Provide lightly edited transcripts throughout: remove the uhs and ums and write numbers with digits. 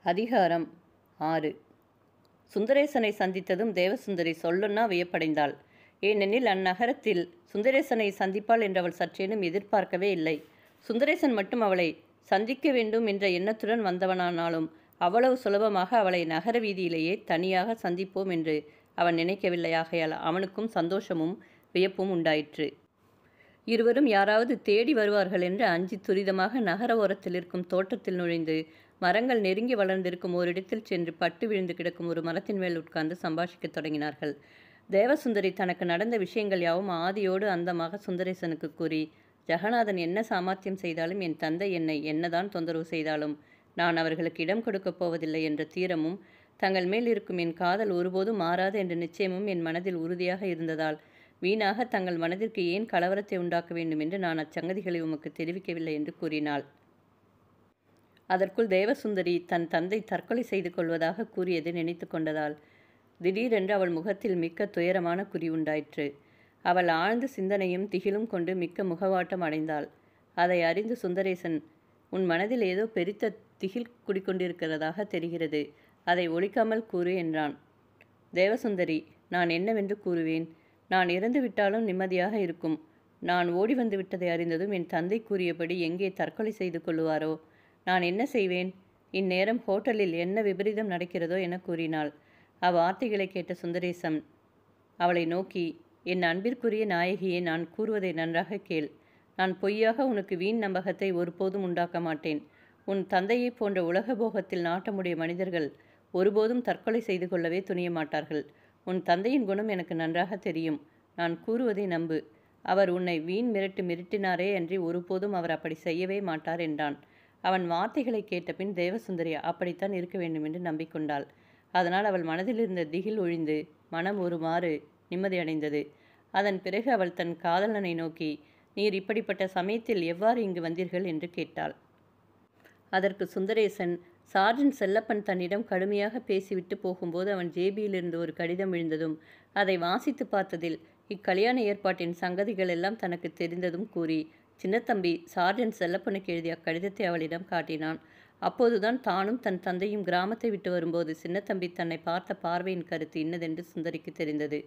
அதிகாரம் 6. சுந்தரேசனை சந்தித்ததும் தேவசுந்தரி சொல்லொன்னா வியப்படைந்தாள். ஏனெனில் அந்நகரத்தில் சுந்தரேசனை சந்திப்பாள் என்று அவள் சற்றேனும் எதிர்பார்க்கவே இல்லை. சுந்தரேசன் மட்டும் அவளை சந்திக்க வேண்டும் என்ற எண்ணத்துடன் வந்தவனானாலும் அவ்வளவு சுலபமாக அவளை நகர வீதியிலேயே தனியாக சந்திப்போம் என்று அவன் நினைக்கவில்லையாகையால் அவனுக்கும் சந்தோஷமும் வியப்பும் உண்டாயிற்று. இருவரும் யாராவது தேடி வருவார்கள் என்று அஞ்சி துரிதமாக நகர ஓரத்தில் இருக்கும் தோட்டத்தில் நுழைந்து மரங்கள் நெருங்கி வளர்ந்திருக்கும் ஓரிடத்தில் சென்று பட்டு விழுந்து கிடக்கும் ஒரு மரத்தின் மேல் உட்கார்ந்து சம்பாஷிக்கத் தொடங்கினார்கள். தேவசுந்தரி தனக்கு நடந்த விஷயங்கள் யாவும் ஆதியோடு அந்தமாக சுந்தரேசனுக்கு கூறி, ஜெகநாதன் என்ன சாமர்த்தியம் செய்தாலும் என் தந்தை என்னை என்னதான் தொந்தரவு செய்தாலும் நான் அவர்களுக்கு இடம் கொடுக்கப் போவதில்லை என்ற தீரமும், தங்கள் மேல் இருக்கும் என் காதல் ஒருபோதும் மாறாது என்ற நிச்சயமும் என் மனதில் உறுதியாக இருந்ததால் வீணாக தங்கள் மனதிற்கு ஏன் கலவரத்தை உண்டாக்க வேண்டும் என்று நான் அச்சங்கதிகளை உமக்கு தெரிவிக்கவில்லை என்று கூறினாள். அதற்குள் தேவசுந்தரி தன் தந்தை தற்கொலை செய்து கொள்வதாக கூறியதை நினைத்து கொண்டதால் திடீரென்று அவள் முகத்தில் மிக்க துயரமான குறி உண்டாயிற்று. அவள் ஆழ்ந்த சிந்தனையும் திகிலும் கொண்டு மிக்க முகவாட்டம் அடைந்தாள். அதை அறிந்து சுந்தரேசன், உன் மனதில் ஏதோ பெரித்த திகில் குடிக்கொண்டிருக்கிறதாக தெரிகிறது, அதை ஒழிக்காமல் கூறு என்றான். தேவசுந்தரி, நான் என்னவென்று கூறுவேன்? நான் இறந்து விட்டாலும் நிம்மதியாக இருக்கும். நான் ஓடி வந்து விட்டதை அறிந்ததும் என் தந்தை கூறியபடி எங்கே தற்கொலை செய்து கொள்ளுவாரோ? நான் என்ன செய்வேன்? இந்நேரம் ஹோட்டலில் என்ன விபரீதம் நடக்கிறதோ என கூறினாள். அவ்வார்த்தைகளை கேட்ட சுந்தரேசன் அவளை நோக்கி, என் அன்பிற்குரிய நாயகியே, நான் கூறுவதை நன்றாக கேள். நான் பொய்யாக உனக்கு வீண் நம்பகத்தை ஒருபோதும் உண்டாக்க மாட்டேன். உன் தந்தையைப் போன்ற உலக போகத்தில் நாட்டமுடைய மனிதர்கள் ஒருபோதும் தற்கொலை செய்து கொள்ளவே துணிய மாட்டார்கள். உன் தந்தையின் குணம் எனக்கு நன்றாக தெரியும். நான் கூறுவதை நம்பு. அவர் உன்னை வீண் மிரட்டினாரே அன்றி ஒருபோதும் அவர் அப்படி செய்யவே மாட்டார் என்றான். அவன் வார்த்தைகளை கேட்டபின் தேவசுந்தரி அப்படித்தான் இருக்க வேண்டும் என்று நம்பிக்கொண்டாள். அதனால் அவள் மனதிலிருந்த திகில் ஒழிந்து மனம் ஒருமாறு நிம்மதியடைந்தது. அதன் பிறகு அவள் தன் காதலனை நோக்கி, நீர் இப்படிப்பட்ட சமயத்தில் எவ்வாறு இங்கு வந்தீர்கள் என்று கேட்டாள். அதற்கு சுந்தரேசன், சார்ஜென்ட் செல்லப்பன் தன்னிடம் கடுமையாக பேசிவிட்டு போகும்போது அவன் ஜேபியிலிருந்து ஒரு கடிதம் விழுந்ததும் அதை வாசித்து பார்த்ததில் இக்கல்யாண ஏற்பாட்டின் சங்கதிகள் எல்லாம் தனக்கு தெரிந்ததும் கூறி, சின்னத்தம்பி சார்ஜென்ட் செல்லப்பனுக்கு எழுதிய அக்கடிதத்தை அவளிடம் காட்டினான். அப்போதுதான் தானும் தன் தந்தையும் கிராமத்தை விட்டு வரும்போது சின்னத்தம்பி தன்னை பார்த்த பார்வையின் கருத்து இன்னதென்று சுந்தரிக்கு தெரிந்தது.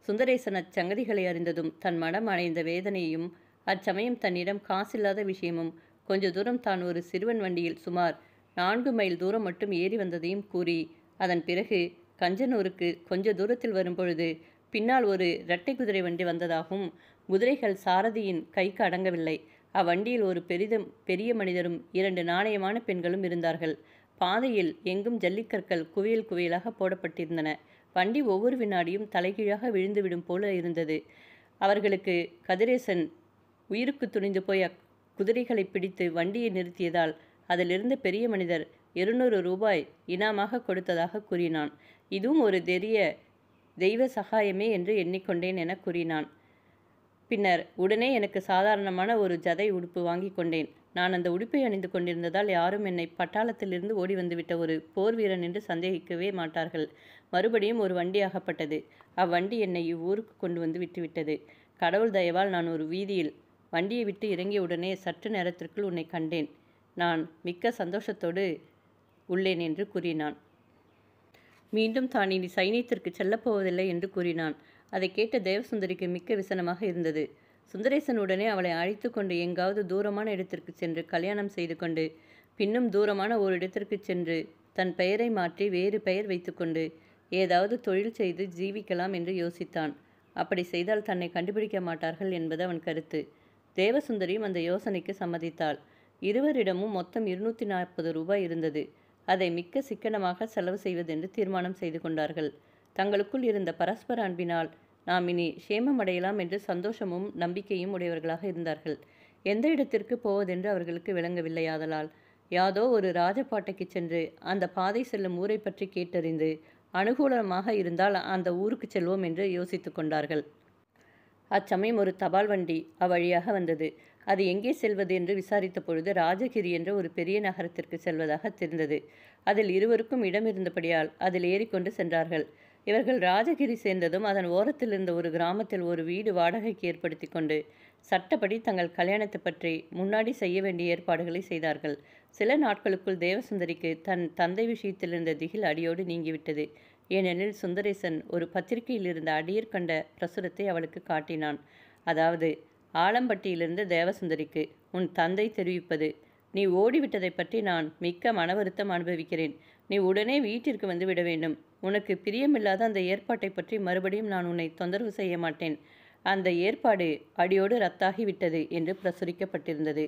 சுந்தரேசன் அச்சங்கதிகளை அறிந்ததும் தன் மனம் அடைந்த வேதனையும், அச்சமயம் தன்னிடம் காசில்லாத விஷயமும், கொஞ்ச தூரம் தான் ஒரு சிறுவன் வண்டியில் சுமார் 4 மைல் தூரம் மட்டும் ஏறி வந்ததையும் கூறி, அதன் பிறகு கஞ்சனூருக்கு கொஞ்ச தூரத்தில் வரும்பொழுது பின்னால் ஒரு இரட்டை குதிரை வண்டி வந்ததாகவும், குதிரைகள் சாரதியின் கைக்கு அடங்கவில்லை. அவ்வண்டியில் ஒரு பெரிய மனிதரும் 2 நாணயமான பெண்களும் இருந்தார்கள். பாதையில் எங்கும் ஜல்லிக்கற்கள் குவியல் குவியலாக போடப்பட்டிருந்தன. வண்டி ஒவ்வொரு வினாடியும் தலைகீழாக விழுந்துவிடும் போல இருந்தது. அவர்களுக்கு கதிரேசன் உயிருக்கு துணிந்து போய் குதிரைகளை பிடித்து வண்டியை நிறுத்தியதால் அதிலிருந்த பெரிய மனிதர் 200 ரூபாய் இனாமாக கொடுத்ததாக கூறினான். இதுவும் ஒரு தெய்வ சகாயமே என்று எண்ணிக்கொண்டேன் என கூறினான். பின்னர் உடனே எனக்கு சாதாரணமான ஒரு ஜதை உடுப்பு வாங்கி கொண்டேன். நான் அந்த உடுப்பை அணிந்து கொண்டிருந்ததால் யாரும் என்னை பட்டாளத்திலிருந்து ஓடி வந்துவிட்ட ஒரு போர் வீரன் என்று சந்தேகிக்கவே மாட்டார்கள். மறுபடியும் ஒரு வண்டி ஆகப்பட்டது. அவ்வண்டி என்னை இவ்வூருக்கு கொண்டு வந்து விட்டுவிட்டது. கடவுள் தயவால் நான் ஒரு வீதியில் வண்டியை விட்டு இறங்கிய உடனே சற்று நேரத்திற்குள் உன்னை கண்டேன். நான் மிக்க சந்தோஷத்தோடு உள்ளேன் என்று கூறினான். மீண்டும் தான் இனி சைனியத்திற்கு செல்லப்போவதில்லை என்று கூறினான். அதை கேட்ட தேவசுந்தரிக்கு மிக்க விசனமாக இருந்தது. சுந்தரேசன் உடனே அவளை அழைத்து கொண்டு எங்காவது தூரமான இடத்திற்கு சென்று கல்யாணம் செய்து கொண்டு பின்னும் தூரமான ஓரிடத்திற்கு சென்று தன் பெயரை மாற்றி வேறு பெயர் வைத்துக்கொண்டு ஏதாவது தொழில் செய்து ஜீவிக்கலாம் என்று யோசித்தான். அப்படி செய்தால் தன்னை கண்டுபிடிக்க மாட்டார்கள் என்பது அவன் கருத்து. தேவசுந்தரியும் அந்த யோசனைக்கு சம்மதித்தாள். இருவரிடமும் மொத்தம் 240 ரூபாய் இருந்தது. அதை மிக்க சிக்கனமாக செலவு செய்வதென்று தீர்மானம் செய்து கொண்டார்கள். தங்களுக்குள் இருந்த பரஸ்பர அன்பினால் நாம் இனி சேமமடையலாம் என்று சந்தோஷமும் நம்பிக்கையும் உடையவர்களாக இருந்தார்கள். எந்த இடத்திற்கு போவதென்று அவர்களுக்கு விளங்கவில்லையாதலால் யாதோ ஒரு ராஜபாட்டைக்கு சென்று அந்த பாதை செல்லும் ஊரை பற்றி கேட்டறிந்து அனுகூலமாக இருந்தால் அந்த ஊருக்கு செல்வோம் என்று யோசித்து கொண்டார்கள். அச்சமயம் ஒரு தபால் வண்டி அவ்வழியாக வந்தது. அது எங்கே செல்வது என்று விசாரித்த பொழுது ராஜகிரி என்ற ஒரு பெரிய நகரத்திற்கு செல்வதாக தெரிந்தது. அதில் இருவருக்கும் இடம் இருந்தபடியால் அதில் ஏறிக்கொண்டு சென்றார்கள். இவர்கள் ராஜகிரி சேர்ந்ததும் அதன் ஓரத்தில் இருந்த ஒரு கிராமத்தில் ஒரு வீடு வாடகைக்கு ஏற்படுத்தி கொண்டு சட்டப்படி தங்கள் கல்யாணத்தை பற்றி முன்னாடி செய்ய வேண்டிய ஏற்பாடுகளை செய்தார்கள். சில நாட்களுக்குள் தேவசுந்தரிக்கு தன் தந்தை விஷயத்தில் இருந்த திகில் அடியோடு நீங்கிவிட்டது. ஏனெனில் சுந்தரேசன் ஒரு பத்திரிகையில் இருந்த அடியர் கண்ட பிரசுரத்தை அவளுக்கு காட்டினான். அதாவது, ஆலம்பட்டியிலிருந்து தேவசுந்தரிக்கு உன் தந்தை தெரிவிப்பது: நீ ஓடிவிட்டதை பற்றி நான் மிக்க மனவருத்தம் அனுபவிக்கிறேன். நீ உடனே வீட்டிற்கு வந்து விட வேண்டும். உனக்கு பிரியமில்லாத அந்த ஏற்பாட்டை பற்றி மறுபடியும் நான் உன்னை தொந்தரவு செய்ய மாட்டேன். அந்த ஏற்பாடு அடியோடு ரத்தாகிவிட்டது என்று பிரசுரிக்கப்பட்டிருந்தது.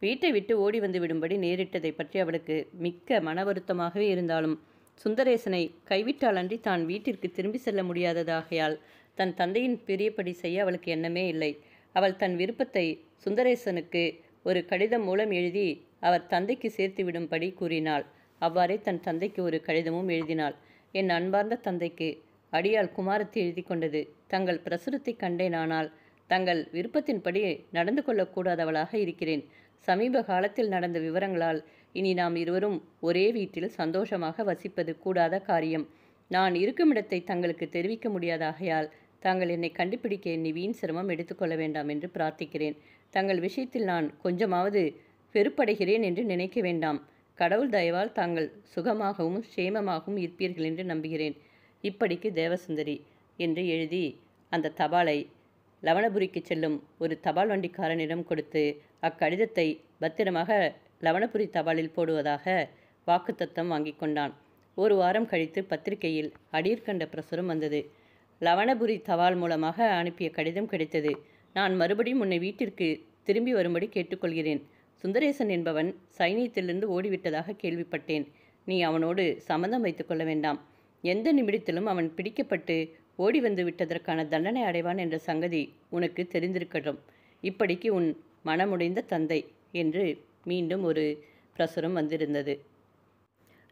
வீட்டை விட்டு ஓடி வந்து விடும்படி நேரிட்டதை பற்றி அவளுக்கு மிக்க மனவருத்தமாகவே இருந்தாலும் சுந்தரேசனை கைவிட்டாலன்றி தான் வீட்டிற்கு திரும்பி செல்ல முடியாததாகையால் தன் தந்தையின் பிரியப்படி செய்ய அவளுக்கு எண்ணமே இல்லை. அவள் தன் விருப்பத்தை சுந்தரேசனுக்கு ஒரு கடிதம் மூலம் எழுதி அவர் தந்தைக்கு சேர்த்து விடும்படி கூறினாள். அவ்வாறே தன் தந்தைக்கு ஒரு கடிதமும் எழுதினாள். என் அன்பார்ந்த தந்தைக்கு அடியாள் குமாரத்தி எழுதி கொண்டது: தங்கள் பிரசுரத்தை கண்டேனானால் தங்கள் விருப்பத்தின்படி நடந்து கொள்ளக்கூடாதவளாக இருக்கிறேன். சமீப காலத்தில் நடந்த விவரங்களால் இனி நாம் இருவரும் ஒரே வீட்டில் சந்தோஷமாக வசிப்பது கூடாத காரியம். நான் இருக்குமிடத்தை தங்களுக்கு தெரிவிக்க முடியாதாகையால் தாங்கள் என்னை கண்டுபிடிக்க எண்ணி வீண் சிரமம் எடுத்துக்கொள்ள வேண்டாம் என்று பிரார்த்திக்கிறேன். தங்கள் விஷயத்தில் நான் கொஞ்சமாவது வெறுப்படைகிறேன் என்று நினைக்க வேண்டாம். கடவுள் தயவால் தாங்கள் சுகமாகவும் சேமமாகவும் இருப்பீர்கள் என்று நம்புகிறேன். இப்படிக்கு தேவசுந்தரி என்று எழுதி அந்த தபாலை லவணபுரிக்கு செல்லும் ஒரு தபால் வண்டிக்காரனிடம் கொடுத்து அக்கடிதத்தை பத்திரமாக லவணபுரி தபாலில் போடுவதாக வாக்குத்தத்தம் வாங்கி கொண்டான். ஒரு வாரம் கழித்து பத்திரிகையில் அடியர்கண்ட பிரசுரம் வந்தது. லவணபுரி தபால் மூலமாக அனுப்பிய கடிதம் கிடைத்தது. நான் மறுபடியும் உன்னை வீட்டிற்கு திரும்பி வரும்படி கேட்டுக்கொள்கிறேன். சுந்தரேசன் என்பவன் சைனியத்திலிருந்து ஓடிவிட்டதாக கேள்விப்பட்டேன். நீ அவனோடு சம்மந்தம் வைத்து கொள்ள வேண்டாம். எந்த நிமிடத்திலும் அவன் பிடிக்கப்பட்டு ஓடி வந்து விட்டதற்கான தண்டனை அடைவான் என்ற சங்கதி உனக்கு தெரிந்திருக்கட்டும். இப்படிக்கு உன் மனமுடைந்த தந்தை என்று மீண்டும் ஒரு பிரசுரம் வந்திருந்தது.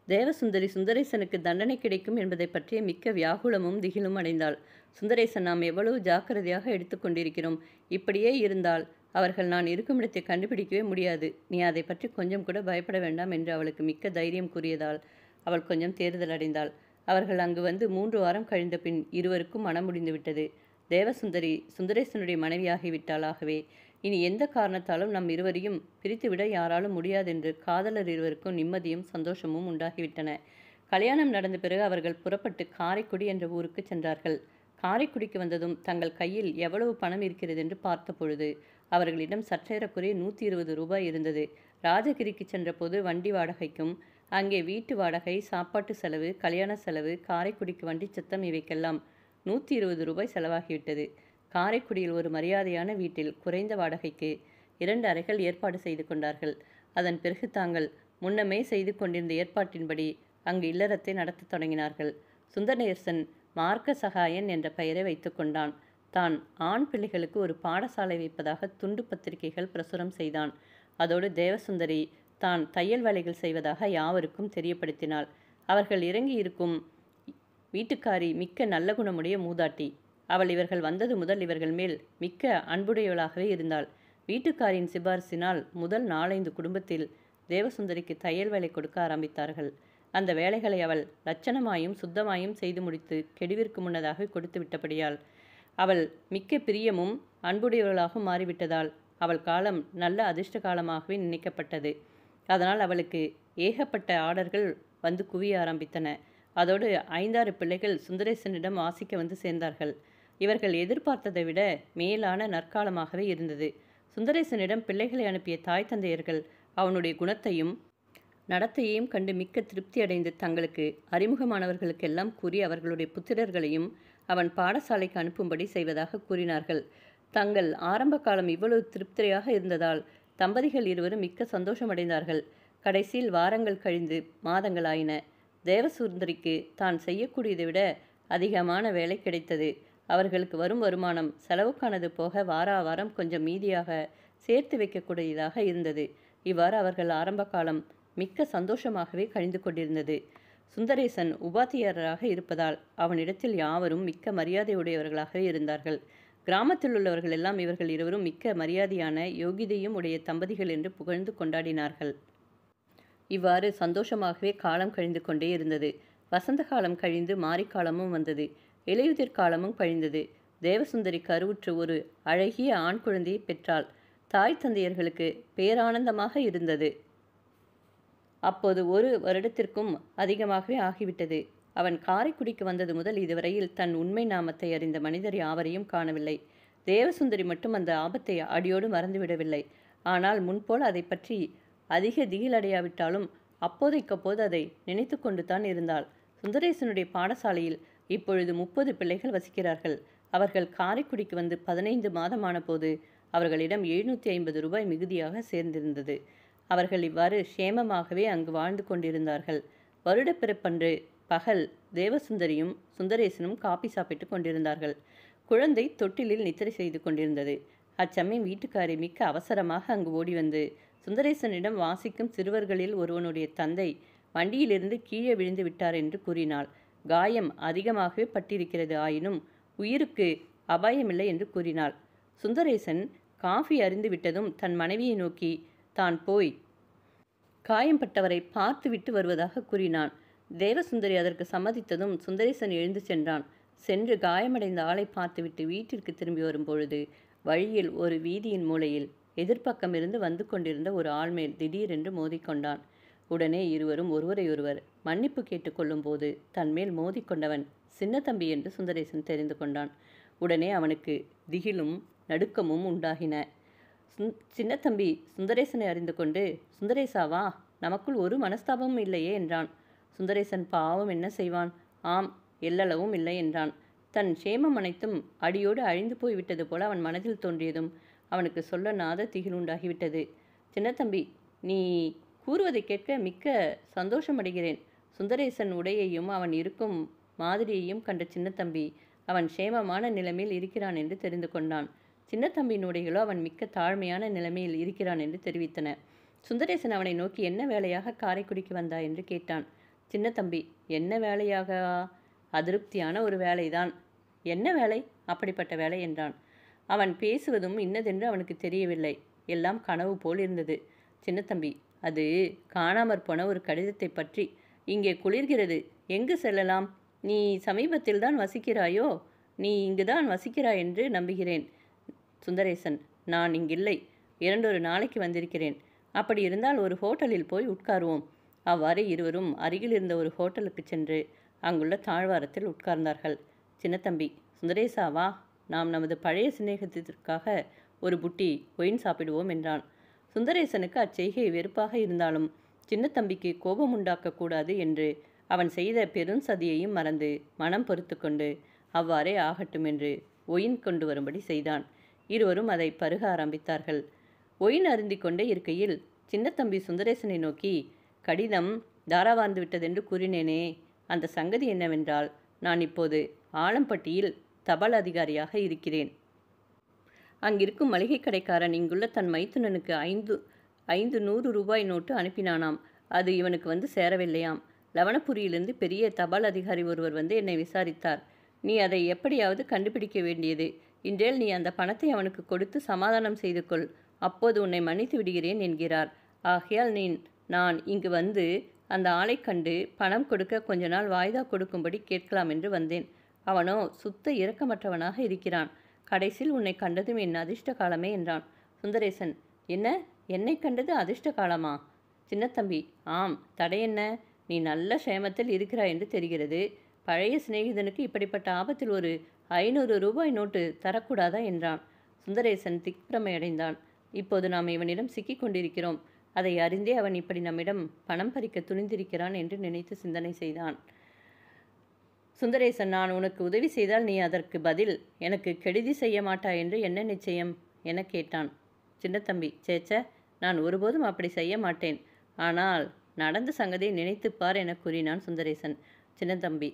தேவசுந்தரி சுந்தரேசனுக்கு தண்டனை கிடைக்கும் என்பதை பற்றிய மிக்க வியாகுலமும் திகிலும் அடைந்தாள். சுந்தரேசன் நாம் எவ்வளவு ஜாக்கிரதையாக எடுத்துக்கொண்டிருக்கிறோம். இப்படியே இருந்தால் அவர்கள் நான் இருக்கும் இடத்தை கண்டுபிடிக்கவே முடியாது. நீ அதை பற்றி கொஞ்சம் கூட பயப்பட வேண்டாம் என்று அவளுக்கு மிக்க தைரியம் கூறியதால் அவள் கொஞ்சம் தேறுதல் அடைந்தாள். அவர்கள் அங்கு வந்து 3 வாரம் கழிந்த பின் இருவருக்கும் மனம் முடிந்துவிட்டது. தேவசுந்தரி சுந்தரேசனுடைய மனைவியாகிவிட்டாளாகவே இனி எந்த காரணத்தாலும் நம் இருவரையும் பிரித்துவிட யாராலும் முடியாதென்று காதலர் இருவருக்கும் நிம்மதியும் சந்தோஷமும் உண்டாகிவிட்டன. கல்யாணம் நடந்த பிறகு அவர்கள் புறப்பட்டு காரைக்குடி என்ற ஊருக்கு சென்றார்கள். காரைக்குடிக்கு வந்ததும் தங்கள் கையில் எவ்வளவு பணம் இருக்கிறது என்று பார்த்த பொழுது அவர்களிடம் சற்றேறக்குறைய 120 ரூபாய் இருந்தது. ராஜகிரிக்கு சென்றபோது வண்டி வாடகைக்கும் அங்கே வீட்டு வாடகை, சாப்பாட்டு செலவு, கல்யாண செலவு, காரைக்குடிக்கு வண்டி சத்தம் இவைக்கெல்லாம் 120 ரூபாய் செலவாகிவிட்டது. காரைக்குடியில் ஒரு மரியாதையான வீட்டில் குறைந்த வாடகைக்கு 2 அறைகள் ஏற்பாடு செய்து கொண்டார்கள். அதன் பிறகு தாங்கள் முன்னமே செய்து கொண்டிருந்த ஏற்பாட்டின்படி அங்கு இல்லறத்தை நடத்தத் தொடங்கினார்கள். சுந்தரேசன் மார்க்க சகாயன் என்ற பெயரை வைத்து கொண்டான். தான் ஆண் பிள்ளைகளுக்கு ஒரு பாடசாலை வைப்பதாக துண்டு பத்திரிகைகள் பிரசுரம் செய்தான். அதோடு தேவசுந்தரி தான் தையல் வேலைகள் செய்வதாக யாவருக்கும் தெரியப்படுத்தினாள். அவர்கள் இறங்கி இருக்கும் வீட்டுக்காரி மிக்க நல்ல குணமுடைய மூதாட்டி. அவள் இவர்கள் வந்தது முதல் இவர்கள் மேல் மிக்க அன்புடையவளாகவே இருந்தாள். வீட்டுக்காரியின் சிபாரிசினால் முதல் 4-5 குடும்பத்தில் தேவசுந்தரிக்கு தையல் வேலை கொடுக்க ஆரம்பித்தார்கள். அந்த வேலைகளை அவள் லட்சணமாயும் சுத்தமாயும் செய்து முடித்து கெடுவிற்கு முன்னதாக கொடுத்து விட்டபடியால் அவள் மிக்க பிரியமும் அன்புடையவளாகவும் மாறிவிட்டதால் அவள் காலம் நல்ல அதிர்ஷ்ட காலமாகவே நினைக்கப்பட்டது. அதனால் அவளுக்கு ஏகப்பட்ட ஆர்டர்கள் வந்து குவிய ஆரம்பித்தன. அதோடு 5-6 பிள்ளைகள் சுந்தரேசனிடம் ஆசிக்க வந்து சேர்ந்தார்கள். இவர்கள் எதிர்பார்த்ததை விட மேலான நற்காலமாகவே இருந்தது. சுந்தரேசனிடம் பிள்ளைகளை அனுப்பிய தாய் தந்தையர்கள் அவனுடைய குணத்தையும் நடத்தையையும் கண்டு மிக்க திருப்தி அடைந்து தங்களுக்கு அறிமுகமானவர்களுக்கெல்லாம் கூறி அவர்களுடைய புத்திரர்களையும் அவன் பாடசாலைக்கு அனுப்பும்படி செய்வதாக கூறினார்கள். தங்கள் ஆரம்ப காலம் இவ்வளவு திருப்தியாக இருந்ததால் தம்பதிகள் இருவரும் மிக்க சந்தோஷமடைந்தார்கள். கடைசியில் வாரங்கள் கழிந்து மாதங்களாயின. தேவசுந்தரிக்கு தான் செய்யக்கூடியதை விட அதிகமான வேலை கிடைத்தது. அவர்களுக்கு வரும் வருமானம் செலவுக்கானது போக வாரம் கொஞ்சம் மீதியாக சேர்த்து வைக்கக்கூடியதாக இருந்தது. இவ்வாறு அவர்கள் ஆரம்ப காலம் மிக்க சந்தோஷமாகவே கழிந்து கொண்டிருந்தது. சுந்தரேசன் உபாத்தியாரராக இருப்பதால் அவனிடத்தில் யாவரும் மிக்க மரியாதையுடையவர்களாகவே இருந்தார்கள். கிராமத்தில் உள்ளவர்கள் எல்லாம் இவர்கள் இருவரும் மிக்க மரியாதையான யோகிதையும் உடைய தம்பதிகள் என்று புகழ்ந்து கொண்டாடினார்கள். இவ்வாறு சந்தோஷமாகவே காலம் கழிந்து கொண்டே இருந்தது. வசந்த காலம் கழிந்து மாரிக்காலமும் வந்தது. இலையுதிர் காலமும் கழிந்தது. தேவசுந்தரி கருவுற்று ஒரு அழகிய ஆண் குழந்தையை பெற்றாள். தாய் தந்தையர்களுக்கு பேரானந்தமாக இருந்தது. அப்போது 1 வருடத்திற்கும் அதிகமாகவே ஆகிவிட்டது. அவன் காரைக்குடிக்கு வந்தது முதல் இதுவரையில் தன் உண்மை நாமத்தை அறிந்த மனிதர் யாவரையும் காணவில்லை. தேவசுந்தரி மட்டும் அந்த ஆபத்தை அடியோடு மறந்துவிடவில்லை. ஆனால் முன்போல் அதை பற்றி அதிக திகிலடையாவிட்டாலும் அப்போதைக்கப்போது அதை நினைத்து கொண்டு தான் இருந்தாள். சுந்தரேசனுடைய பாடசாலையில் இப்பொழுது 30 பிள்ளைகள் வசிக்கிறார்கள். அவர்கள் காரைக்குடிக்கு வந்து 15 மாதமான போது அவர்களிடம் 750 ரூபாய் மிகுதியாக சேர்ந்திருந்தது. அவர்கள் இவ்வாறு சேமமாகவே அங்கு வாழ்ந்து கொண்டிருந்தார்கள். வருடப்பிறப்பன்று பகல் தேவசுந்தரியும் சுந்தரேசனும் காப்பி சாப்பிட்டு கொண்டிருந்தார்கள். குழந்தை தொட்டிலில் நித்திரை செய்து கொண்டிருந்தது. அச்சமயம் வீட்டுக்காரி மிக்க அவசரமாக அங்கு ஓடி வந்து சுந்தரேசனிடம் வாசிக்கும் சிறுவர்களில் ஒருவனுடைய தந்தை வண்டியிலிருந்து கீழே விழுந்து விட்டார் என்று கூறினாள். காயம் அதிகமாகவே பட்டிருக்கிறது, ஆயினும் உயிருக்கு அபாயமில்லை என்று கூறினாள். சுந்தரேசன் காஃபி அருந்து விட்டதும் தன் மனைவியை நோக்கி தான் போய் காயம்பட்டவரை பார்த்துவிட்டு வருவதாக கூறினான். தேவசுந்தரி அதற்கு சம்மதித்ததும் சுந்தரேசன் எழுந்து சென்றான். சென்று காயமடைந்த ஆளை பார்த்துவிட்டு வீட்டிற்கு திரும்பி வரும்பொழுது வழியில் ஒரு வீதியின் மூலையில் எதிர்ப்பக்கமிருந்து வந்து கொண்டிருந்த ஒரு ஆள்மேல் திடீரென்று மோதிக்கொண்டான். உடனே இருவரும் ஒருவரையொருவர் மன்னிப்பு கேட்டுக்கொள்ளும் போது தன்மேல் மோதிக்கொண்டவன் சின்னத்தம்பி என்று சுந்தரேசன் தெரிந்து கொண்டான். உடனே அவனுக்கு திகிலும் நடுக்கமும் உண்டாகின. சின்னத்தம்பி சுந்தரேசனை அறிந்து கொண்டு, சுந்தரேசாவா, நமக்குள் ஒரு மனஸ்தாபமும் இல்லையே என்றான். சுந்தரேசன் பாவம் என்ன செய்வான்? ஆம், எல்லளவும் இல்லை என்றான். தன் சேமம் அனைத்தும் அடியோடு அழிந்து போய்விட்டது போல அவன் மனதில் தோன்றியதும் அவனுக்கு சொல்ல நாத திகில் உண்டாகிவிட்டது. சின்னத்தம்பி, நீ கூறுவதை கேட்க மிக்க சந்தோஷமடைகிறேன். சுந்தரேசன் உடையையும் அவன் இருக்கும் மாதிரியையும் கண்ட சின்னத்தம்பி அவன் சேமமான நிலைமையில் இருக்கிறான் என்று தெரிந்து கொண்டான். சின்னத்தம்பியின் உடைகளோ அவன் மிக்க தாழ்மையான நிலைமையில் இருக்கிறான் என்று தெரிவித்தன. சுந்தரேசன் அவனை நோக்கி என்ன வேலையாக காரைக்குடிக்கு வந்தா என்று கேட்டான். சின்னத்தம்பி, என்ன வேலையாக? அதிருப்தியான ஒரு வேலைதான். என்ன வேலை? அப்படிப்பட்ட வேலை என்றான். அவன் பேசுவதும் இன்னதென்று அவனுக்கு தெரியவில்லை. எல்லாம் கனவு போல் இருந்தது. சின்னத்தம்பி, அது காணாமற் போன ஒரு கடிதத்தை பற்றி. இங்கே குளிர்கிறது, எங்கு செல்லலாம்? நீ சமீபத்தில் தான் வசிக்கிறாயோ? நீ இங்குதான் வசிக்கிறாய் என்று நம்புகிறேன். சுந்தரேசன், நான் இங்கில்லை, 2 நாளைக்கு வந்திருக்கிறேன். அப்படி இருந்தால் ஒரு ஹோட்டலில் போய் உட்காருவோம். அவ்வாறு இருவரும் அருகில் இருந்த ஒரு ஹோட்டலுக்கு சென்று அங்குள்ள தாழ்வாரத்தில் உட்கார்ந்தார்கள். சின்னத்தம்பி, சுந்தரேசாவா, நாம் நமது பழைய சிநேகத்திற்காக ஒரு புட்டி ஒயின் சாப்பிடுவோம் என்றான். சுந்தரேசனுக்கு அச்செய்கை வெறுப்பாக இருந்தாலும் சின்னத்தம்பிக்கு கோபம் உண்டாக்கக்கூடாது என்று அவன் செய்த பெருஞ்சதியையும் மறந்து மனம் பொறுத்து கொண்டு அவ்வாறே ஆகட்டும் என்று ஒயின் கொண்டு வரும்படி செய்தான். இருவரும் அதை பருக ஆரம்பித்தார்கள். ஒயின் அருந்தி கொண்டே இருக்கையில் சின்னத்தம்பி சுந்தரேசனை நோக்கி, கடிதம் தாராவார்ந்து விட்டதென்று கூறினேனே, அந்த சங்கதி என்னவென்றால், நான் இப்போது ஆலம்பட்டியில் தபால் அதிகாரியாக இருக்கிறேன். அங்கிருக்கும் மளிகை கடைக்காரன் இங்குள்ள தன் மைத்துனனுக்கு 500 ரூபாய் நோட்டு அனுப்பினானாம். அது இவனுக்கு வந்து சேரவில்லையாம். லவணபுரியிலிருந்து பெரிய தபால் அதிகாரி ஒருவர் வந்து என்னை விசாரித்தார். நீ அதை எப்படியாவது கண்டுபிடிக்க வேண்டியது. இன்றேல் நீ அந்த பணத்தை அவனுக்கு கொடுத்து சமாதானம் செய்து கொள். அப்போது உன்னை மன்னித்து விடுகிறேன் என்கிறார். ஆகையால் நான் இங்கு வந்து அந்த ஆளை கண்டு பணம் கொடுக்க கொஞ்ச நாள் வாய்தா கொடுக்கும்படி கேட்கலாம் என்று வந்தேன். அவனோ சுத்த இரக்கமற்றவனாக இருக்கிறான். கடைசியில் உன்னை கண்டதும் என் அதிர்ஷ்ட காலமே என்றான். சுந்தரேசன், என்ன, என்னை கண்டது அதிர்ஷ்ட காலமா? சின்னத்தம்பி, ஆம், தடையென்ன? நீ நல்ல சேமத்தில் இருக்கிறாய் என்று தெரிகிறது. பழைய சிநேகிதனுக்கு இப்படிப்பட்ட ஆபத்தில் ஒரு 500 ரூபாய் நோட்டு தரக்கூடாதா என்றான். சுந்தரேசன் திக்பிரமையடைந்தான். இப்போது நாம் இவனிடம் சிக்கிக் கொண்டிருக்கிறோம். அதை அறிந்தே அவன் இப்படி நம்மிடம் பணம் பறிக்க துணிந்திருக்கிறான் என்று நினைத்து சிந்தனை செய்தான். சுந்தரேசன், நான் உனக்கு உதவி செய்தால் நீ அதற்கு பதில் எனக்கு கெடுதி செய்ய மாட்டாய் என்று என்ன நிச்சயம் என கேட்டான். சின்னத்தம்பி, சேச்ச, நான் ஒருபோதும் அப்படி செய்ய மாட்டேன். ஆனால் நடந்த சங்கதியை நினைத்துப்பார் என கூறினான் சுந்தரேசன். சின்னத்தம்பி,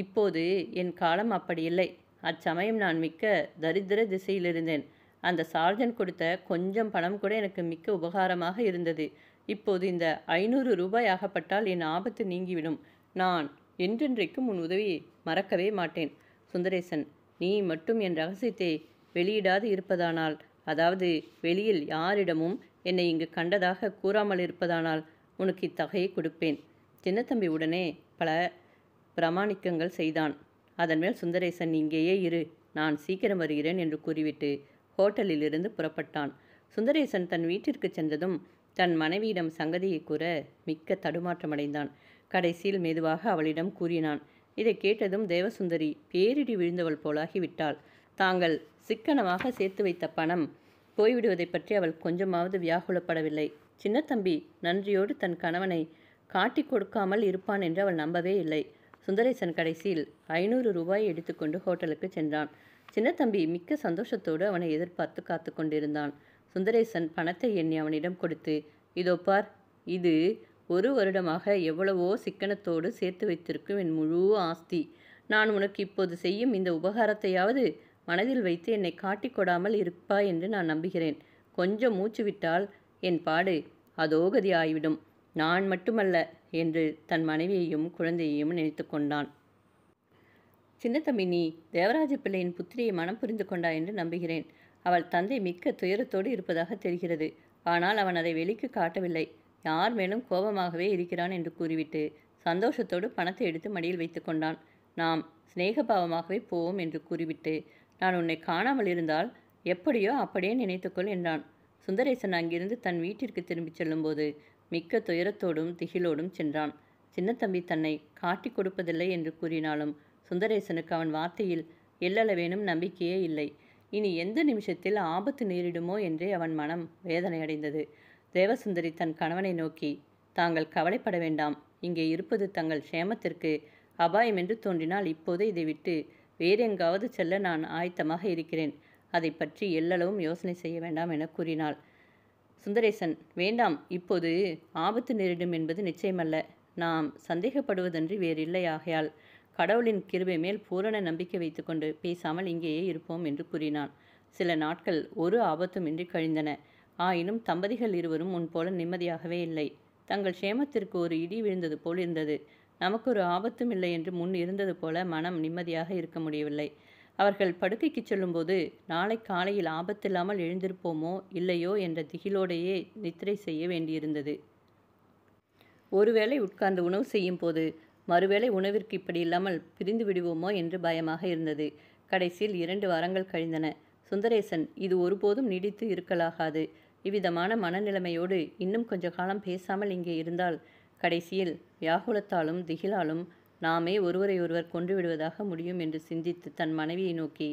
இப்போது என் காலம் அப்படி இல்லை. அச்சமயம் நான் மிக்க தரித்திர திசையில் இருந்தேன். அந்த சார்ஜன் கொடுத்த கொஞ்சம் பணம் கூட எனக்கு மிக்க உபகாரமாக இருந்தது. இப்போது இந்த 500 ரூபாய் ஆகப்பட்டால் என் ஆபத்து நீங்கிவிடும். நான் என்றென்றைக்கும் உன் உதவியை மறக்கவே மாட்டேன். சுந்தரேசன், நீ மட்டும் என் ரகசியத்தை வெளியிடாது இருப்பதானால், அதாவது வெளியில் யாரிடமும் என்னை இங்கு கண்டதாக கூறாமல் இருப்பதானால் உனக்கு இத்தகையை கொடுப்பேன். சின்னத்தம்பி உடனே பல பிரமாணிக்கங்கள் செய்தான். அதன் மேல் சுந்தரேசன், இங்கேயே இரு, நான் சீக்கிரம் வருகிறேன் என்று கூறிவிட்டு ஹோட்டலில் இருந்து புறப்பட்டான். சுந்தரேசன் தன் வீட்டிற்கு சென்றதும் தன் மனைவியிடம் சங்கதியை கூற மிக்க தடுமாற்றமடைந்தான். கடைசியில் மெதுவாக அவளிடம் கூறினான். இதை கேட்டதும் தேவசுந்தரி பேரிடி விழுந்தவள் போலாகிவிட்டாள். தாங்கள் சிக்கனமாக சேர்த்து வைத்த பணம் போய்விடுவதை பற்றி அவள் கொஞ்சமாவது வியாகுலப்படவில்லை. சின்னத்தம்பி நன்றியோடு தன் கணவனை காட்டி கொடுக்காமல் இருப்பான் என்று அவள் நம்பவே இல்லை. சுந்தரேசன் கடைசியில் 500 ரூபாய் எடுத்துக்கொண்டு ஹோட்டலுக்கு சென்றான். சின்னத்தம்பி மிக்க சந்தோஷத்தோடு அவனை எதிர்பார்த்து காத்து கொண்டிருந்தான். சுந்தரேசன் பணத்தை எண்ணி அவனிடம் கொடுத்து, இதோ பார், இது 1 வருடமாக எவ்வளவோ சிக்கனத்தோடு சேர்த்து வைத்திருக்கும் என் முழு ஆஸ்தி. நான் உனக்கு இப்போது செய்யும் இந்த உபகாரத்தையாவது மனதில் வைத்து என்னை காட்டிக் கொடாமல் இருப்பாய் என்று நான் நம்புகிறேன். கொஞ்சம் மூச்சு விட்டால் என் பாடு அதோகதி ஆகிவிடும். நான் மட்டுமல்ல என்று தன் மனைவியையும் குழந்தையையும் நினைத்து கொண்டான். சின்னத்தம்பி, நீ தேவராஜ பிள்ளையின் புத்திரியை மனம் புரிந்து கொண்டாய் என்று நம்புகிறேன். அவள் தந்தை மிக்க துயரத்தோடு இருப்பதாக தெரிகிறது. ஆனால் அவன் அதை வெளிக்கு காட்டவில்லை. யார் மேலும் கோபமாகவே இருக்கிறான் என்று கூறிவிட்டு சந்தோஷத்தோடு பணத்தை எடுத்து மடியில் வைத்து கொண்டான். நாம் சிநேகபாவமாகவே போவோம் என்று கூறிவிட்டு, நான் உன்னை காணாமல் இருந்தால் எப்படியோ அப்படியே நினைத்துக்கொள் என்றான். சுந்தரேசன் அங்கிருந்து தன் வீட்டிற்கு திரும்பிச் செல்லும்போது மிக்க துயரத்தோடும் திகிலோடும் சென்றான். சின்னத்தம்பி தன்னை காட்டி கொடுப்பதில்லை என்று கூறினாலும் சுந்தரேசனுக்கு அவன் வார்த்தையில் எல்லளவேனும் நம்பிக்கையே இல்லை. இனி எந்த நிமிஷத்தில் ஆபத்து நேரிடுமோ என்றே அவன் மனம் வேதனையடைந்தது. தேவசுந்தரி தன் கணவனை நோக்கி, தாங்கள் கவலைப்பட வேண்டாம். இங்கே இருப்பது தங்கள் க்ஷேமத்திற்கு அபாயம் என்று தோன்றினால் இப்போதே இதை விட்டு வேறெங்காவது செல்ல நான் ஆயத்தமாக இருக்கிறேன். அதை பற்றி எல்லளவும் யோசனை செய்ய வேண்டாம் என கூறினாள். சுந்தரேசன், வேண்டாம், இப்போது ஆபத்து நேரிடும் என்பது நிச்சயமல்ல. நாம் சந்தேகப்படுவதன்றி வேறில்லை. ஆகையால் கடவுளின் கிருபை மேல் பூரண நம்பிக்கை வைத்துக்கொண்டு பேசாமல் இங்கேயே இருப்போம் என்று கூறினான். சில நாட்கள் ஒரு ஆபத்துமின்றி கழிந்தன. ஆயினும் தம்பதிகள் இருவரும் முன்போல நிம்மதியாகவே இல்லை. தங்கள் க்ஷேமத்திற்கு ஒரு இடி விழுந்தது போல் இருந்தது. நமக்கு ஒரு ஆபத்தும் இல்லை என்று முன் இருந்தது போல மனம் நிம்மதியாக இருக்க முடியவில்லை. அவர்கள் படுக்கைக்கு செல்லும்போது நாளை காலையில் ஆபத்தில்லாமல் எழுந்திருப்போமோ இல்லையோ என்ற திகிலோடையே நித்திரை செய்ய வேண்டியிருந்தது. ஒருவேளை உட்கார்ந்து உணவு செய்யும் போது மறுவேளை உணவிற்கு இப்படி இல்லாமல் பிரிந்து விடுவோமோ என்று பயமாக இருந்தது. கடைசியில் 2 வாரங்கள் கழிந்தன. சுந்தரேசன், இது ஒருபோதும் நீடித்து இருக்கலாகாது. இவ்விதமான மனநிலைமையோடு இன்னும் கொஞ்ச காலம் பேசாமல் இங்கே இருந்தால் கடைசியில் வியாகுலத்தாலும் திகிலாலும் நாமே ஒருவரை ஒருவர் கொன்று விடுவதாக முடியும் என்று சிந்தித்து தன் மனைவியை நோக்கி,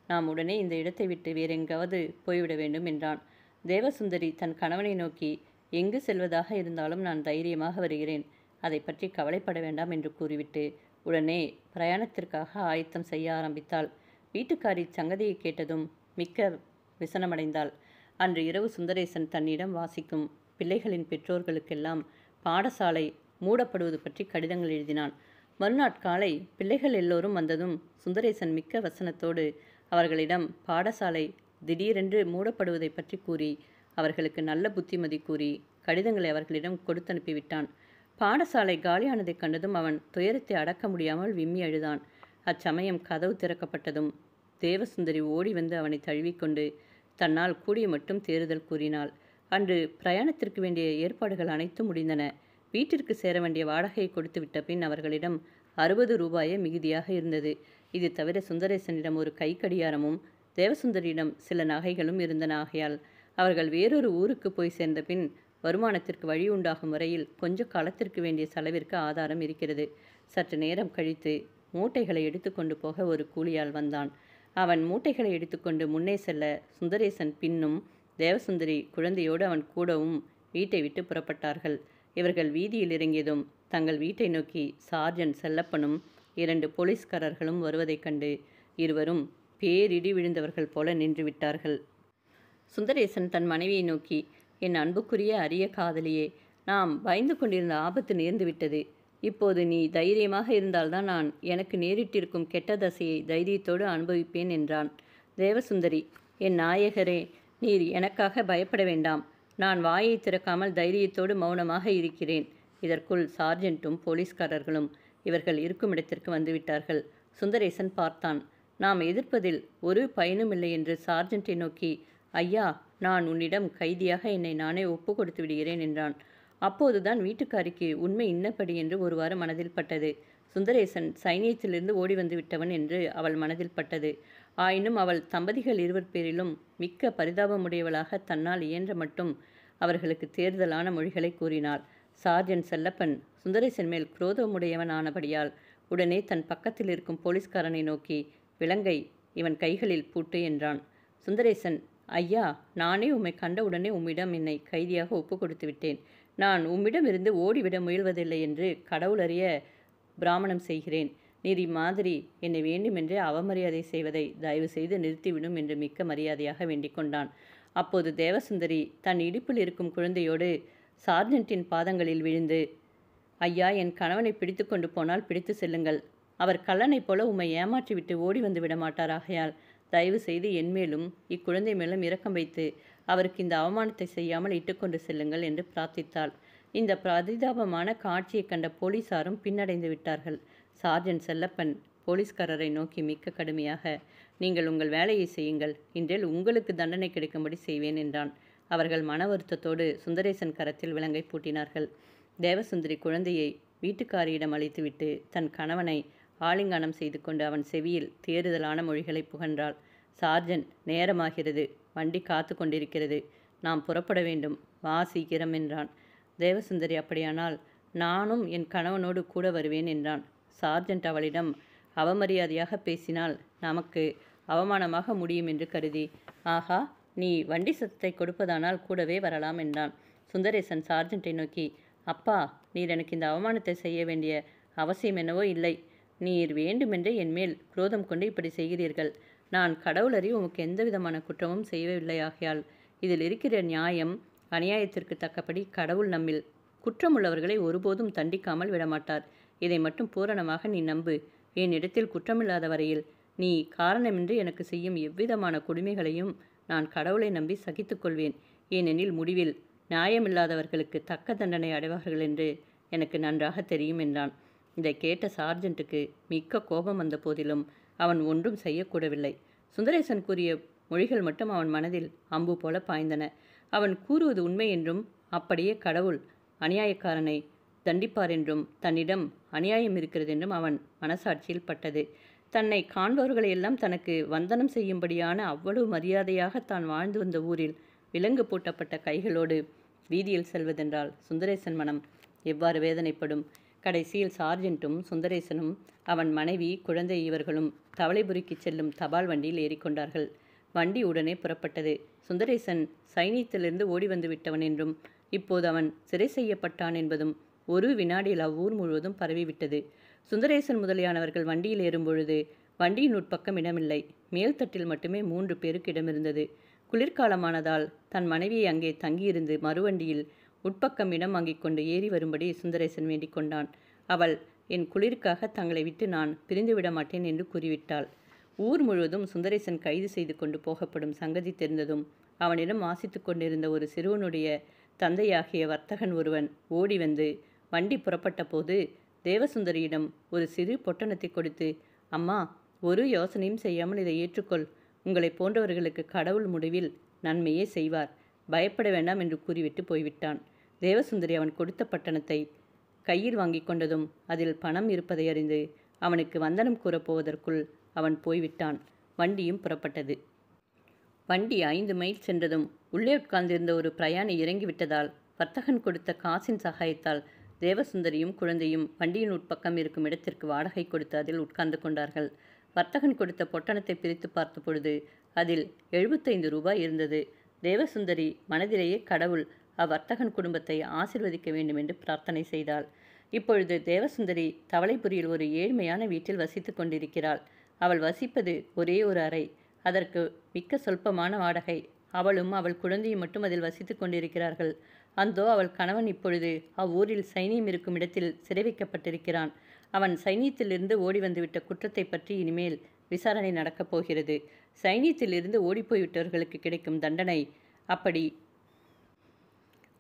நாம் உடனே இந்த இடத்தை விட்டு வேறெங்காவது போய்விட வேண்டும் என்றான். தேவசுந்தரி தன் கணவனை நோக்கி, எங்கு செல்வதாக இருந்தாலும் நான் தைரியமாக வருகிறேன். அதை பற்றி கவலைப்பட வேண்டாம் என்று கூறிவிட்டு உடனே பிரயாணத்திற்காக ஆயத்தம் செய்ய ஆரம்பித்தாள். வீட்டுக்காரி சங்கதியை கேட்டதும் மிக்க விசனமடைந்தாள். அன்று இரவு சுந்தரேசன் தன்னிடம் வாசிக்கும் பிள்ளைகளின் பெற்றோர்களுக்கெல்லாம் பாடசாலை மூடப்படுவது பற்றி கடிதங்கள் எழுதினான். மறுநாட்காலை பிள்ளைகள் எல்லோரும் வந்ததும் சுந்தரேசன் மிக்க வசனத்தோடு அவர்களிடம் பாடசாலை திடீரென்று மூடப்படுவதை பற்றி கூறி அவர்களுக்கு நல்ல புத்திமதி கூறி கடிதங்களை அவர்களிடம் கொடுத்தனுப்பிவிட்டான். பாடசாலை காலியானதைக் கண்டதும் அவன் துயரத்தை அடக்க முடியாமல் விம்மி அழுதான். அச்சமயம் கதவு திறக்கப்பட்டதும் தேவசுந்தரி ஓடி வந்து அவனை தழுவிக்கொண்டு தன்னால் கூடிய மட்டும் தேறுதல் கூறினாள். அன்று பிரயாணத்திற்கு வேண்டிய ஏற்பாடுகள் அனைத்தும் முடிந்தன. வீட்டிற்கு சேர வேண்டிய வாடகையை கொடுத்துவிட்ட பின் அவர்களிடம் 60 ரூபாயே மிகுதியாக இருந்தது. இது தவிர சுந்தரேசனிடம் ஒரு கைக்கடியாரமும் தேவசுந்தரியிடம் சில நகைகளும் இருந்தன. ஆகையால் அவர்கள் வேறொரு ஊருக்கு போய் சேர்ந்த பின் வருமானத்திற்கு வழி உண்டாகும் வரையில் கொஞ்ச காலத்திற்கு வேண்டிய செலவிற்கு ஆதாரம் இருக்கிறது. சற்று நேரம் கழித்து மூட்டைகளை எடுத்துக்கொண்டு போக ஒரு கூலியால் வந்தான். அவன் மூட்டைகளை எடுத்துக்கொண்டு முன்னே செல்ல சுந்தரேசன் பின்னும் தேவசுந்தரி குழந்தையோடு அவன் கூடவும் வீட்டை விட்டு புறப்பட்டார்கள். இவர்கள் வீதியில் இறங்கியதும் தங்கள் வீட்டை நோக்கி சார்ஜன்ட் செல்லப்பனும் 2 போலீஸ்காரர்களும் வருவதைக் கண்டு இருவரும் பேரிடி விழுந்தவர்கள் போல நின்று விட்டார்கள். சுந்தரேசன் தன் மனைவியை நோக்கி, என் அன்புக்குரிய அரிய காதலியே, நாம் பயந்து கொண்டிருந்த ஆபத்து நேர்ந்து விட்டது. இப்போது நீ தைரியமாக இருந்தால்தான் நான் எனக்கு நேரிட்டிருக்கும் கெட்ட தசையை தைரியத்தோடு அனுபவிப்பேன் என்றான். தேவசுந்தரி, என் நாயகரே, நீர் எனக்காக பயப்பட வேண்டாம். நான் வாயை திறக்காமல் தைரியத்தோடு மௌனமாக இருக்கிறேன். இதற்குள் சார்ஜென்ட்டும் போலீஸ்காரர்களும் இவர்கள் இருக்கும் இடத்திற்கு வந்துவிட்டார்கள். சுந்தரேசன் பார்த்தான். நாம் எதிர்ப்பதில் ஒரு பயனும் இல்லை என்று சார்ஜென்ட்டை நோக்கி, ஐயா, நான் உன்னிடம் கைதியாக என்னை நானே ஒப்பு கொடுத்து விடுகிறேன் என்றான். அப்போதுதான் வீட்டுக்காரிக்கு உண்மை இன்னபடி என்று ஒருவாறு மனதில் பட்டது. சுந்தரேசன் சைனியத்திலிருந்து ஓடி வந்து விட்டவன் என்று அவள் மனதில் பட்டது. ஆயினும் அவள் தம்பதிகள் இருவர் பேரிலும் மிக்க பரிதாபமுடையவளாக தன்னால் இயன்ற மட்டும் அவர்களுக்கு தேர்தலான மொழிகளை கூறினாள். சார்ஜென்ட் செல்லப்பன் சுந்தரேசன் மேல் குரோதமுடையவன் ஆனபடியால் உடனே தன் பக்கத்தில் இருக்கும் போலீஸ்காரனை நோக்கி, விலங்கை இவன் கைகளில் பூட்டு என்றான். சுந்தரேசன், ஐயா, நானே உம்மை கண்டவுடனே உம்மிடம் என்னை கைதியாக ஒப்புக் கொடுத்து விட்டேன். நான் உம்மிடமிருந்து ஓடிவிட முயல்வதில்லை என்று கடவுளறிய பிராமணம் செய்கிறேன். நீர் இம்மாதிரி என்னை வேண்டுமென்றே அவமரியாதை செய்வதை தயவு செய்து நிறுத்திவிடும் என்று மிக்க மரியாதையாக வேண்டிக் கொண்டான். அப்போது தேவசுந்தரி தன் இடுப்பில் இருக்கும் குழந்தையோடு சார்ஜென்ட்டின் பாதங்களில் விழுந்து, ஐயா, என் கணவனை பிடித்து கொண்டு போனால் பிடித்து செல்லுங்கள். அவர் கள்ளனைப் போல உம்மை ஏமாற்றிவிட்டு ஓடி வந்து விடமாட்டார். ஆகையால் தயவு செய்து என்மேலும் இக்குழந்தை மேலும் இரக்கம் வைத்து அவருக்கு இந்த அவமானத்தை செய்யாமல் இட்டுக்கொண்டு செல்லுங்கள் என்று பிரார்த்தித்தாள். இந்த பரிதாபமான காட்சியைக் கண்ட போலீசாரும் பின்னடைந்து விட்டார்கள். சார்ஜென்ட் செல்லப்பன் போலீஸ்காரரை நோக்கி மிக்க கடுமையாக, நீங்கள் உங்கள் வேலையை செய்யுங்கள், இன்றில் உங்களுக்கு தண்டனை கிடைக்கும்படி செய்வேன் என்றான். அவர்கள் மன வருத்தத்தோடு சுந்தரேசன் கரத்தில் விலங்கை பூட்டினார்கள். தேவசுந்தரி குழந்தையை வீட்டுக்காரியிடம் அளித்துவிட்டு தன் கணவனை ஆலிங்கனம் செய்து கொண்டு அவன் செவியில் தேறுதலான மொழிகளை புகன்றாள். சார்ஜென்ட், நேரமாகிறது, வண்டி காத்து கொண்டிருக்கிறது, நாம் புறப்பட வேண்டும், வா சீக்கிரம் என்றான். தேவசுந்தரி, அப்படியானால் நானும் என் கணவனோடு கூட வருவேன் என்றான். சார்ஜென்ட் அவளிடம், அவமரியாதையாக பேசினால் நமக்கு அவமானமாக முடியும் என்று கருதி, ஆஹா, நீ வண்டி சத்தத்தை கொடுப்பதானால் கூடவே வரலாம் என்றான். சுந்தரேசன் சார்ஜென்ட்டை நோக்கி, அப்பா, நீர் எனக்கு இந்த அவமானத்தை செய்ய வேண்டிய அவசியம் என்னவோ இல்லை. நீர் வேண்டுமென்றே என்மேல் குரோதம் கொண்டு இப்படி செய்கிறீர்கள். நான் கடவுளறி உமக்கு எந்த விதமான குற்றமும் செய்யவில்லை. ஆகையால் இதில் இருக்கிற நியாயம் அநியாயத்திற்கு தக்கபடி கடவுள் நம்மில் குற்றமுள்ளவர்களை ஒருபோதும் தண்டிக்காமல் விடமாட்டார். இதை மட்டும் பூரணமாக நீ நம்பு. என்னிடத்தில் குற்றமில்லாத வரையில் நீ காரணமின்றி எனக்கு செய்யும் எவ்விதமான கொடுமைகளையும் நான் கடவுளை நம்பி சகித்துக்கொள்வேன். ஏனெனில் முடிவில் நியாயமில்லாதவர்களுக்கு தக்க தண்டனை அடைவார்கள் என்று எனக்கு நன்றாக தெரியும் என்றான். இதை கேட்ட சார்ஜென்ட்டுக்கு மிக்க கோபம் வந்த போதிலும் அவன் ஒன்றும் செய்யக்கூடவில்லை. சுந்தரேசன் கூறிய மொழிகள் மட்டும் அவன் மனதில் அம்பு போல பாய்ந்தன. அவன் கூறுவது உண்மை என்றும் அப்படியே கடவுள் அநியாயக்காரனை தண்டிப்பார் என்றும் தன்னிடம் அநியாயம் இருக்கிறது என்றும் அவன் மனசாட்சியில் பட்டது. தன்னை காண்பவர்களையெல்லாம் தனக்கு வந்தனம் செய்யும்படியான அவ்வளவு மரியாதையாக தான் வாழ்ந்து வந்த ஊரில் விலங்கு பூட்டப்பட்ட கைகளோடு வீதியில் செல்வதென்றால் சுந்தரேசன் மனம் எவ்வாறு வேதனைப்படும்? கடைசியில் சார்ஜென்ட்டும் சுந்தரேசனும் அவன் மனைவி குழந்தை இவர்களும் தவளைபுரிக்கு செல்லும் தபால் வண்டியில் ஏறிக்கொண்டார்கள். வண்டி உடனே புறப்பட்டது. சுந்தரேசன் சைனியத்திலிருந்து ஓடி வந்து விட்டவன் என்றும் இப்போது அவன் சிறை செய்யப்பட்டான் என்பதும் ஒரு வினாடியில் அவ்வூர் முழுவதும் பரவிவிட்டது. சுந்தரேசன் முதலியானவர்கள் வண்டியில் ஏறும்பொழுது வண்டியின் உட்பக்கம் இடமில்லை. மேல்தட்டில் மட்டுமே 3 பேருக்கு இடமிருந்தது. குளிர்காலமானதால் தன் மனைவியை அங்கே தங்கியிருந்து மறுவண்டியில் உட்பக்கம் இடம் வாங்கிக் கொண்டு ஏறி வரும்படி சுந்தரேசன் வேண்டிக் கொண்டான். அவள், என் குளிருக்காக தங்களை விட்டு நான் பிரிந்துவிட மாட்டேன் என்று கூறிவிட்டாள். ஊர் முழுவதும் சுந்தரேசன் கைது செய்து கொண்டு போகப்படும் சங்கதி தெரிந்ததும் அவனிடம் வாசித்து கொண்டிருந்த ஒரு சிறுவனுடைய தந்தையாகிய வர்த்தகன் ஒருவன் ஓடி வந்து வண்டி புறப்பட்ட போது தேவசுந்தரியிடம் ஒரு சிறு பொட்டணத்தை கொடுத்து, அம்மா, ஒரு யோசனையும் செய்யாமல் இதை ஏற்றுக்கொள். உங்களை போன்றவர்களுக்கு கடவுள் முடிவில் நன்மையே செய்வார். பயப்பட வேண்டாம் என்று கூறிவிட்டு போய்விட்டான். தேவசுந்தரி அவன் கொடுத்த பட்டணத்தை கையில் வாங்கி கொண்டதும் அதில் பணம் இருப்பதை அறிந்து அவனுக்கு வந்தனம் கூறப்போவதற்குள் அவன் போய்விட்டான். வண்டியும் புறப்பட்டது. வண்டி 5 மைல் சென்றதும் உள்ளே உட்கார்ந்திருந்த ஒரு பிரயாணி இறங்கிவிட்டதால் வர்த்தகன் கொடுத்த காசின் சகாயத்தால் தேவசுந்தரியும் குழந்தையும் வண்டியின் உட்பக்கம் இருக்கும் இடத்திற்கு வாடகை கொடுத்து அதில் உட்கார்ந்து கொண்டார்கள். வர்த்தகன் கொடுத்த பொட்டணத்தை பிரித்து பார்த்த பொழுது அதில் 75 ரூபாய் இருந்தது. தேவசுந்தரி மனதிலேயே கடவுள் அவ்வர்த்தகன் குடும்பத்தை ஆசிர்வதிக்க வேண்டும் என்று பிரார்த்தனை செய்தாள். இப்பொழுது தேவசுந்தரி தவளைபுரியில் ஒரு ஏழ்மையான வீட்டில் வசித்து கொண்டிருக்கிறாள். அவள் வசிப்பது ஒரே ஒரு அறை. அதற்கு மிக்க சொல்பமான வாடகை. அவளும் அவள் குழந்தையும் மட்டும் அதில் வசித்து கொண்டிருக்கிறார்கள். அந்தோ அவள் கணவன் இப்பொழுது அவ்வூரில் சைனியம் இருக்கும் இடத்தில் சிறை வைக்கப்பட்டிருக்கிறான். அவன் சைனியத்திலிருந்து ஓடி வந்துவிட்ட குற்றத்தை பற்றி இனிமேல் விசாரணை நடக்கப் போகிறது. சைனியத்திலிருந்து ஓடிப்போய்விட்டவர்களுக்கு கிடைக்கும் தண்டனை அப்படி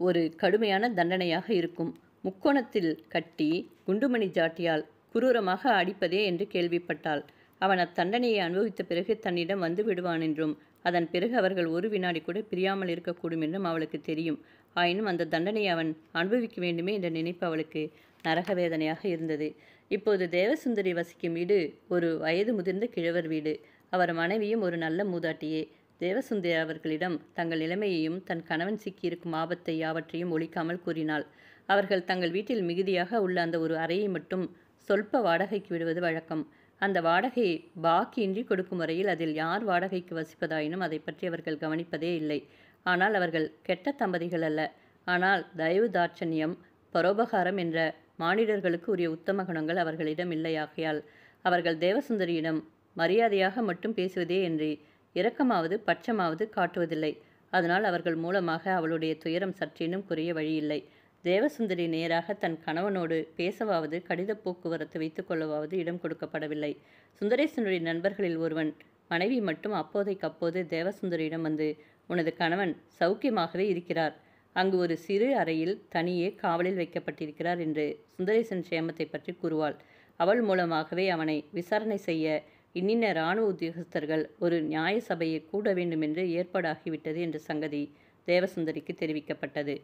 ஒரு கடுமையான தண்டனையாக இருக்கும். முக்கோணத்தில் கட்டி குண்டுமணி ஜாட்டியால் குரூரமாக அடிப்பதே என்று கேள்விப்பட்டாள். அவன் அத்தண்டனையை அனுபவித்த பிறகு தன்னிடம் வந்து விடுவான் என்றும் அதன் பிறகு அவர்கள் ஒரு வினாடி கூட பிரியாமல் இருக்கக்கூடும் என்றும் அவளுக்கு தெரியும். ஆயினும் அந்த தண்டனையை அவன் அனுபவிக்க வேண்டுமே என்ற நினைப்பு அவளுக்கு நரக வேதனையாக இருந்தது. இப்போது தேவசுந்தரி வசிக்கும் வீடு ஒரு வயது முதிர்ந்த கிழவர் வீடு. அவர் மனைவியும் ஒரு நல்ல மூதாட்டியே. தேவசுந்தரி அவர்களிடம் தங்கள் நிலைமையையும் தன் கணவன் சிக்கியிருக்கும் ஆபத்தை யாவற்றையும் ஒளிக்காமல் கூறினாள். அவர்கள் தங்கள் வீட்டில் மிகுதியாக உள்ள அந்த ஒரு அறையை மட்டும் சொல்ப வாடகைக்கு விடுவது வழக்கம். அந்த வாடகையை பாக்கியின்றி கொடுக்கும் வரையில் அதில் யார் வாடகைக்கு வசிப்பதாயினும் அதை பற்றி அவர்கள் கவனிப்பதே இல்லை. ஆனால் அவர்கள் கெட்ட தம்பதிகள் அல்ல. ஆனால் தயவு தாட்சண்யம் பரோபகாரம் என்ற மானிடர்களுக்கு உரிய உத்தம குணங்கள் அவர்களிடம் இல்லையாகையால் அவர்கள் தேவசுந்தரியிடம் மரியாதையாக மட்டும் பேசுவதே என்று இரக்கமாவது பட்சமாவது காட்டுவதில்லை. அதனால் அவர்கள் மூலமாக அவளுடைய துயரம் சற்றேனும் குறைய வழியில்லை. தேவசுந்தரி நேராக தன் கணவனோடு பேசவாவது கடித போக்குவரத்து வைத்து கொள்ளவாவது இடம் கொடுக்கப்படவில்லை. சுந்தரேசனுடைய நண்பர்களில் ஒருவன் மனைவி மட்டும் அப்போதைக்கப்போது தேவசுந்தரியிடம் வந்து, உனது கணவன் சௌக்கியமாகவே இருக்கிறார், அங்கு ஒரு சிறு அறையில் தனியே காவலில் வைக்கப்பட்டிருக்கிறார் என்று சுந்தரேசன் சேமத்தை பற்றி கூறுவாள். அவள் மூலமாகவே அவனை விசாரணை செய்ய இன்னின்ன இராணுவ உத்தியோகஸ்தர்கள் ஒரு நியாய சபையை கூட வேண்டுமென்று ஏற்பாடாகிவிட்டது என்ற சங்கதி தேவசுந்தரிக்கு தெரிவிக்கப்பட்டது.